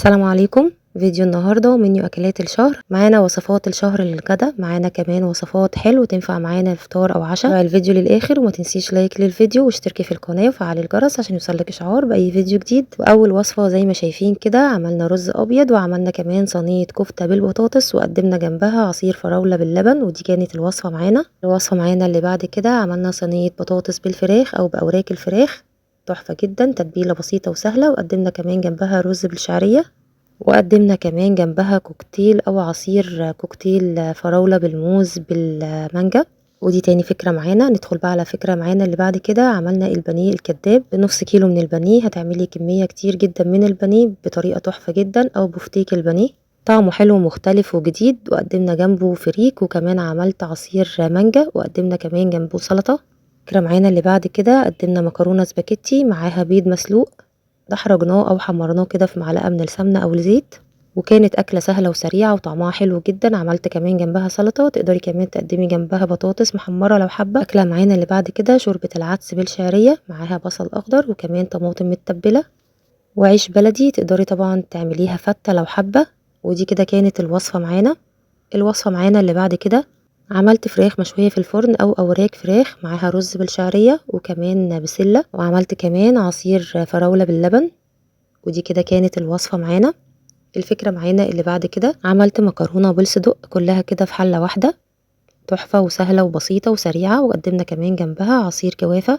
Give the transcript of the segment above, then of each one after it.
السلام عليكم. فيديو النهاردة ومنيو أكلات الشهر. معانا وصفات الشهر للغدا، معانا كمان وصفات حلو تنفع معانا الفطار أو عشاء. تابعي الفيديو للآخر وما تنسيش لايك للفيديو واشتركي في القناة وفعلي الجرس عشان يوصلك إشعار بأي فيديو جديد. وأول وصفة زي ما شايفين كده عملنا رز أبيض، وعملنا كمان صينية كفتة بالبطاطس، وقدمنا جنبها عصير فراولة باللبن، ودي كانت الوصفة معانا. الوصفة معانا اللي بعد كده عملنا صينية بطاطس بالفراخ أو بأوراق الفراخ، تحفة جدا، تتبيلة بسيطة وسهلة. وقدمنا كمان جنبها رز بالشعرية، وقدمنا كمان جنبها كوكتيل او عصير كوكتيل فراولة بالموز بالمانجا. ودي تاني فكرة معانا. ندخل بقى على فكرة معانا اللي بعد كده. عملنا البانيه الكداب بنص كيلو من البانيه، هتعملي كمية كتير جدا من البانيه بطريقة تحفة جدا، او بفتيك البانيه طعمه حلو ومختلف وجديد. وقدمنا جنبه فريك، وكمان عملت عصير مانجا، وقدمنا كمان جنبه سلطة. فكرة معانا اللي بعد كده قدمنا مكرونة سباكيتي معاها بيض مسلوق، ده حرجناه او حمرناه كده في معلقه من السمنه او الزيت، وكانت اكله سهله وسريعه وطعمها حلو جدا. عملت كمان جنبها سلطه، تقدري كمان تقدمي جنبها بطاطس محمره لو حابه. اكله معانا اللي بعد كده شوربه العدس بالشعريه، معاها بصل اخضر وكمان طماطم متبله وعيش بلدي، تقدري طبعا تعمليها فته لو حابه. ودي كده كانت الوصفه معانا. الوصفه معانا اللي بعد كده عملت فراخ مشوية في الفرن أو أوراق فراخ، معاها رز بالشعرية وكمان بسلة، وعملت كمان عصير فراولة باللبن. ودي كده كانت الوصفة معانا. الفكرة معانا اللي بعد كده عملت مكرونة بالصدق كلها كده في حلة واحدة، تحفة وسهلة وبسيطة وسريعة. وقدمنا كمان جنبها عصير جوافة.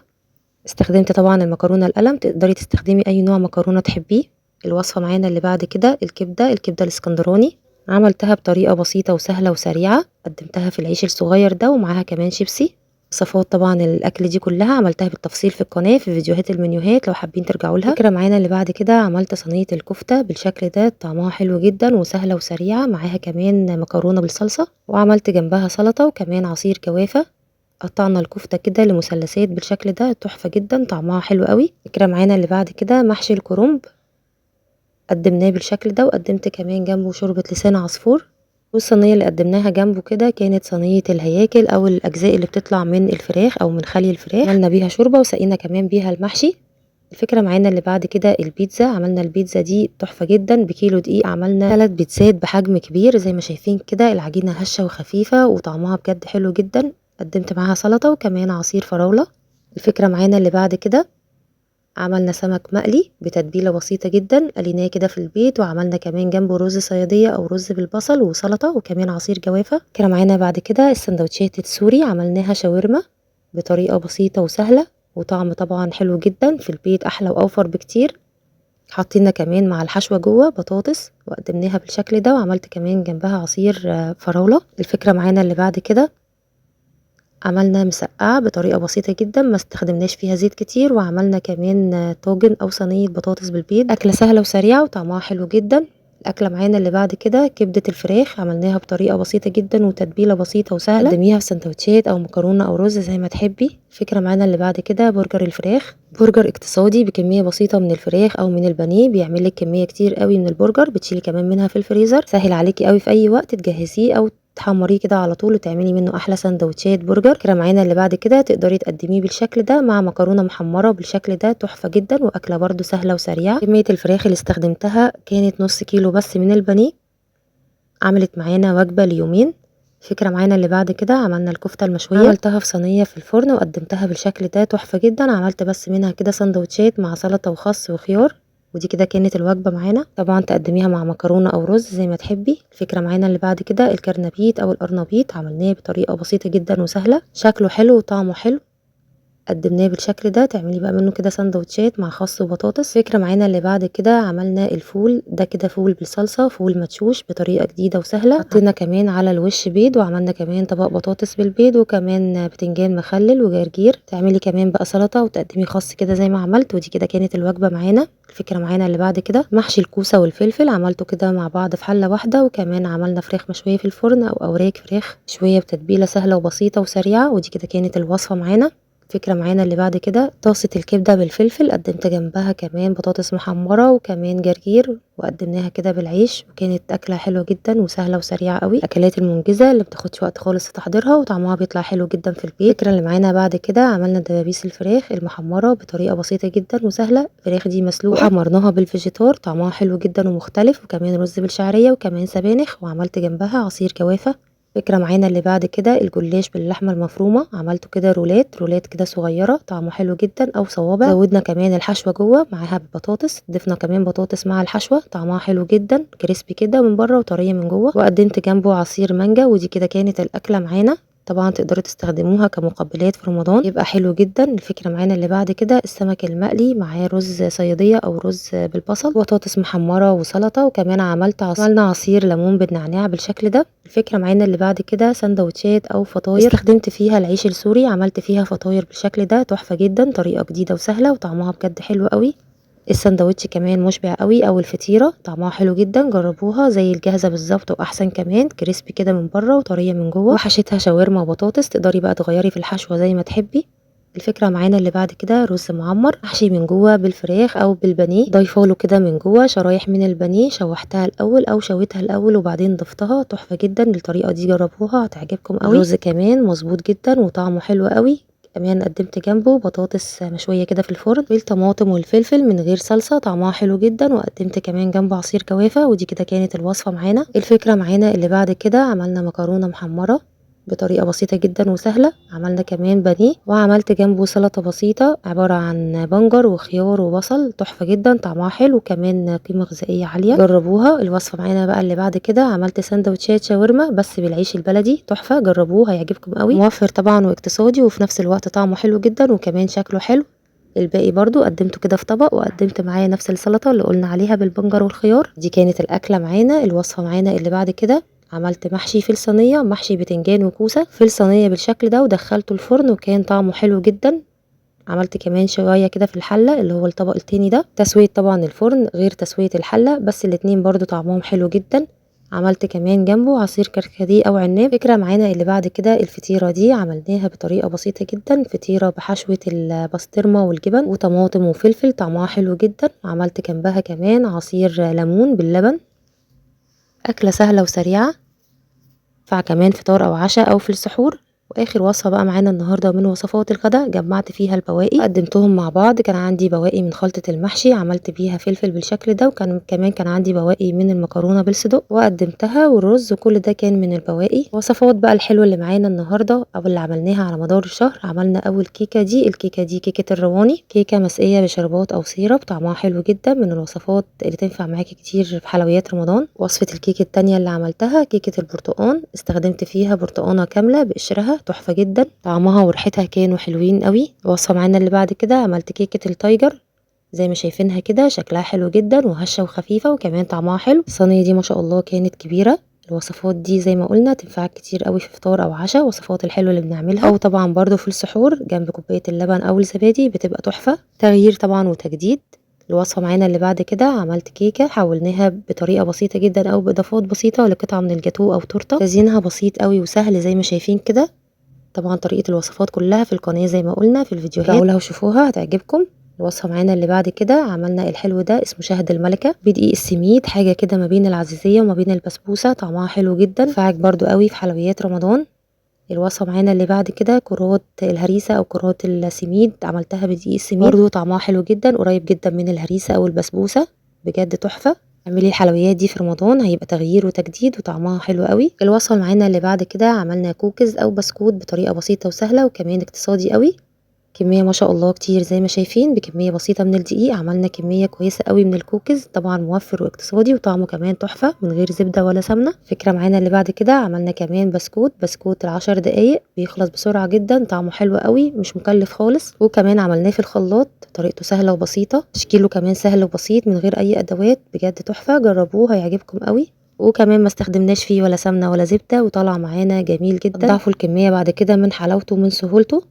استخدمت طبعا المكرونة القلم، تقدري تستخدمي أي نوع مكرونة تحبيه. الوصفة معانا اللي بعد كده الكبدة الاسكندراني، عملتها بطريقة بسيطة وسهلة وسريعة، قدمتها في العيش الصغير ده ومعاها كمان شيبسي. وصفات طبعا الاكل دي كلها عملتها بالتفصيل في القناه في فيديوهات المنيوهات لو حابين ترجعوا لها. فكره معانا اللي بعد كده عملت صينيه الكفته بالشكل ده، طعمها حلو جدا وسهله وسريعه، معاها كمان مكرونه بالصلصه، وعملت جنبها سلطه وكمان عصير جوافه. قطعنا الكفته كده لمثلثات بالشكل ده، تحفه جدا طعمها حلو قوي. فكره معانا اللي بعد كده محشي الكرنب، قدمناه بالشكل ده، وقدمت كمان جنبه شوربه لسان عصفور. والصينية اللي قدمناها جنبه كده كانت صينية الهياكل أو الأجزاء اللي بتطلع من الفراخ أو من خلي الفراخ، عملنا بيها شوربة وسقينا كمان بيها المحشي. الفكرة معانا اللي بعد كده البيتزا، عملنا البيتزا دي تحفة جدا. بكيلو دقيق عملنا 3 بيتزات بحجم كبير زي ما شايفين كده، العجينة هشة وخفيفة وطعمها بجد حلو جدا. قدمت معاها سلطة وكمان عصير فراولة. الفكرة معانا اللي بعد كده عملنا سمك مقلي بتتبيلة بسيطة جدا، قليناه كده في البيت، وعملنا كمان جنبه رز صيادية او رز بالبصل وسلطة وكمان عصير جوافة. كان معانا بعد كده السندوتشات السوري، عملناها شاورما بطريقة بسيطة وسهلة، وطعم طبعا حلو جدا في البيت، احلى واوفر بكتير. حطينا كمان مع الحشوة جوه بطاطس وقدمناها بالشكل ده، وعملت كمان جنبها عصير فراولة. الفكرة معانا اللي بعد كده عملنا مسقعة بطريقة بسيطة جدا، ما استخدمناش فيها زيت كتير، وعملنا كمان طاجن او صينية بطاطس بالبيض، اكلة سهلة وسريعة وطعمها حلو جدا. الاكلة معانا اللي بعد كده كبدة الفراخ، عملناها بطريقة بسيطة جدا وتتبيلة بسيطة وسهلة، قدميها في سندوتشات او مكرونة او رز زي ما تحبي. الفكرة معانا اللي بعد كده برجر الفراخ، برجر اقتصادي بكمية بسيطة من الفراخ او من البانيه، بيعمل لك كمية كتير قوي من البرجر، بتشيلي كمان منها في الفريزر، سهل عليكي قوي في اي وقت تجهزيه او تحمريه كده على طول وتعملي منه احلى سندوتشات برجر. كده معانا اللي بعد كده تقدري تقدميه بالشكل ده مع مكرونه محمره بالشكل ده، تحفه جدا واكله برده سهله وسريعه. كميه الفراخ اللي استخدمتها كانت نص كيلو بس من البانيه، عملت معانا وجبه ليومين. فكرة معانا اللي بعد كده عملنا الكفتة المشوية، عملتها في صينية في الفرن وقدمتها بالشكل ده، تحفة جدا. عملت بس منها كده سندوتشات مع سلطة وخس وخيار. ودي كده كانت الوجبة معانا، طبعا تقدميها مع مكرونة او رز زي ما تحبي. الفكرة معانا اللي بعد كده الكرنبيت او القرنبيط، عملناه بطريقة بسيطة جدا وسهلة، شكله حلو وطعمه حلو، قدمناه بالشكل ده، تعملي بقى منه كده سندوتشات مع خس وبطاطس. فكرة معانا اللي بعد كده عملنا الفول، ده كده فول بالصلصة، فول مدشوش بطريقة جديدة وسهلة، حطينا كمان على الوش بيض، وعملنا كمان طبق بطاطس بالبيض وكمان بتنجان مخلل وجرجير، تعملي كمان بقى سلطة وتقدمي خس كده زي ما عملت. ودي كده كانت الوجبة معانا. الفكرة معانا اللي بعد كده محشي الكوسة والفلفل، عملته كده مع بعض في حلة واحدة، وكمان عملنا فراخ مشوية في الفرن او اوراق فراخ مشوية بتتبيلة سهلة وبسيطة وسريعة. ودي كده كانت الوصفة معانا. فكرة معانا اللي بعد كده طاسة الكبدة بالفلفل، قدمت جنبها كمان بطاطس محمرة وكمان جرجير وقدمناها كده بالعيش، وكانت أكلة حلوة جدا وسهلة وسريعة قوي، الأكلات المنجزة اللي بتاخدش وقت خالص في تحضيرها وطعمها بيطلع حلو جدا في البيت. الفكرة اللي معانا بعد كده عملنا دبابيس الفراخ المحمرة بطريقة بسيطة جدا وسهلة. الفراخ دي مسلوقة وحمرناها بالفيجيتار، طعمها حلو جدا ومختلف، وكمان رز بالشعرية وكمان سبانخ، وعملت جنبها عصير جوافة. فكرة معانا اللي بعد كده الجلاش باللحمة المفرومة، عملته كده رولات كده صغيرة، طعمه حلو جدا او صوابع. زودنا كمان الحشوة جوه معاها ببطاطس، ضفنا كمان بطاطس مع الحشوة، طعمها حلو جدا كريسبي كده من بره وطرية من جوه، وقدمت جنبه عصير مانجا. ودي كده كانت الأكلة معانا. طبعا تقدروا تستخدموها كمقبلات في رمضان، يبقى حلو جدا. الفكرة معانا اللي بعد كده السمك المقلي معاه رز صيادية او رز بالبصل، بطاطس محمرة وسلطة، وكمان عملنا عصير ليمون بالنعناع بالشكل ده. الفكرة معانا اللي بعد كده سندوتشات او فطاير، استخدمت فيها العيش السوري، عملت فيها فطاير بالشكل ده تحفة جدا، طريقة جديدة وسهلة وطعمها بجد حلو قوي. الساندوتش كمان مشبع قوي، او الفطيره طعمها حلو جدا، جربوها زي الجاهزه بالظبط واحسن كمان، كريسبي كده من بره وطريه من جوه، وحشيتها شاورما وبطاطس، تقدري بقى تغيري في الحشوه زي ما تحبي. الفكره معانا اللي بعد كده رز معمر محشي من جوه بالفراخ او بالبانيه، ضايفاله كده من جوه شرايح من البانيه، شوحتها الاول او شويتها الاول وبعدين ضفتها، تحفه جدا. الطريقه دي جربوها هتعجبكم قوي. الرز كمان مظبوط جدا وطعمه حلو قوي. كمان قدمت جنبه بطاطس مشوية كده في الفرن بالطماطم والفلفل من غير صلصة، طعمها حلو جدا، وقدمت كمان جنبه عصير جوافة. ودي كده كانت الوصفة معانا. الفكرة معانا اللي بعد كده عملنا مكرونة محمرة بطريقة بسيطة جدا وسهلة، عملنا كمان بانيه، وعملت جنبه سلطة بسيطة عبارة عن بنجر وخيار وبصل، تحفة جدا طعمها حلو وكمان قيمة غذائية عالية، جربوها. الوصفة معانا بقى اللي بعد كده عملت سندوتشات شاورما بس بالعيش البلدي، تحفة، جربوه هيعجبكم قوي، موفر طبعا واقتصادي وفي نفس الوقت طعمه حلو جدا وكمان شكله حلو. الباقي برضو قدمته كده في طبق، وقدمت معايا نفس السلطة اللي قلنا عليها بالبنجر والخيار. دي كانت الأكلة معانا. الوصفة معانا اللي بعد كده عملت محشي في الصينية، محشي بتنجان وكوسة في الصينية بالشكل ده، ودخلته الفرن وكان طعمه حلو جدا. عملت كمان شواية كده في الحلة اللي هو الطبق التاني ده، تسوية طبعا الفرن غير تسوية الحلة، بس الاتنين برضو طعمهم حلو جدا. عملت كمان جنبه عصير كركديه او عناب. فكرة معانا اللي بعد كده الفطيرة دي عملناها بطريقة بسيطة جدا، فطيرة بحشوة البسطرمة والجبن وطماطم وفلفل، طعمها حلو جدا. عملت جنبها كمان عصير ليمون باللبن، أكلة سهلة وسريعة، ينفع كمان فطار أو عشاء أو في السحور. واخر وصفه بقى معانا النهارده من وصفات الغداء، جمعت فيها البواقي قدمتهم مع بعض. كان عندي بواقي من خلطه المحشي عملت بيها فلفل بالشكل ده، وكان كمان كان عندي بواقي من المكرونه بالصدق وقدمتها، والرز، وكل ده كان من البواقي. وصفات بقى الحلوه اللي معانا النهارده او اللي عملناها على مدار الشهر، عملنا اول كيكه دي، الكيكه دي كيكه الرواني، كيكه مسقيه بشربات او سيرب، طعمها حلو جدا، من الوصفات اللي تنفع معاكي كتير في حلويات رمضان. وصفه الكيكه التانية اللي عملتها كيكه البرتقال، استخدمت فيها برتقانه كامله بقشرها، تحفه جدا، طعمها وريحتها كانوا حلوين قوي. الوصفه معانا اللي بعد كده عملت كيكه التايجر، زي ما شايفينها كده شكلها حلو جدا وهشه وخفيفه وكمان طعمها حلو. الصينيه دي ما شاء الله كانت كبيره. الوصفات دي زي ما قلنا تنفعك كتير قوي في فطار او عشاء، وصفات الحلوه اللي بنعملها، او طبعا برضو في السحور جنب كوبايه اللبن او الزبادي بتبقى تحفه، تغيير طبعا وتجديد. الوصفه معانا اللي بعد كده عملت كيكه حولناها بطريقه بسيطه جدا او باضافات بسيطه لقطعه من الجاتو او تورته، تزيينها بسيط قوي وسهل زي ما شايفين كده. طبعا طريقة الوصفات كلها في القناة زي ما قلنا في الفيديوهات، رجعوا لها وشوفوها هتعجبكم. الوصفة معانا اللي بعد كده عملنا الحلو ده اسمه شهد الملكة بدقيق السميد، حاجة كده ما بين العزيزية وما بين البسبوسة، طعمها حلو جدا، فاعك برضو قوي في حلويات رمضان. الوصفة معانا اللي بعد كده كرات الهريسة او كرات السميد، عملتها بدقيق السميد برضو طعمها حلو جدا، قريب جدا من الهريسة او البسبوسة، بجد تحفة. اعملي الحلويات دي في رمضان هيبقى تغيير وتجديد وطعمها حلو قوي. الوصفه معانا اللي بعد كده عملنا كوكيز او بسكوت بطريقه بسيطه وسهله وكمان اقتصادي قوي، كمية ما شاء الله كتير زي ما شايفين، بكمية بسيطة من الدقيق عملنا كمية كويسة قوي من الكوكيز، طبعا موفر واقتصادي وطعمه كمان تحفة من غير زبدة ولا سمنة. فكرة معانا اللي بعد كده عملنا كمان بسكوت ال10 دقايق بيخلص بسرعة جدا، طعمه حلو قوي مش مكلف خالص، وكمان عملناه في الخلاط، طريقته سهلة وبسيطة، تشكيله كمان سهل وبسيط من غير اي ادوات، بجد تحفة، جربوه هيعجبكم قوي. وكمان ما استخدمناش فيه ولا سمنة ولا زبدة وطلع معانا جميل جدا. ضعفوا الكمية بعد كده من حلاوته ومن سهولته.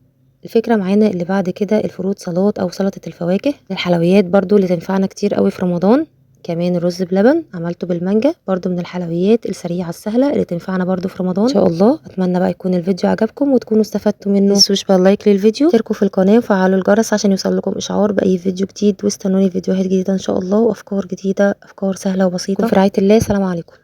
الفكرة معانا اللي بعد كده الفروت سلطات او سلطة الفواكه، الحلويات برضو اللي تنفعنا كتير قوي في رمضان. كمان الرز بلبن عملته بالمانجا، برضو من الحلويات السريعه السهله اللي تنفعنا برضو في رمضان ان شاء الله. اتمنى بقى يكون الفيديو عجبكم وتكونوا استفدتوا منه. متنسوش بقى لايك للفيديو، اشتركوا في القناه وفعلوا الجرس عشان يوصلكم اشعار باي فيديو جديد، واستنوني فيديوهات جديده ان شاء الله وافكار جديده، افكار سهله وبسيطه. في رعايه الله، سلام عليكم.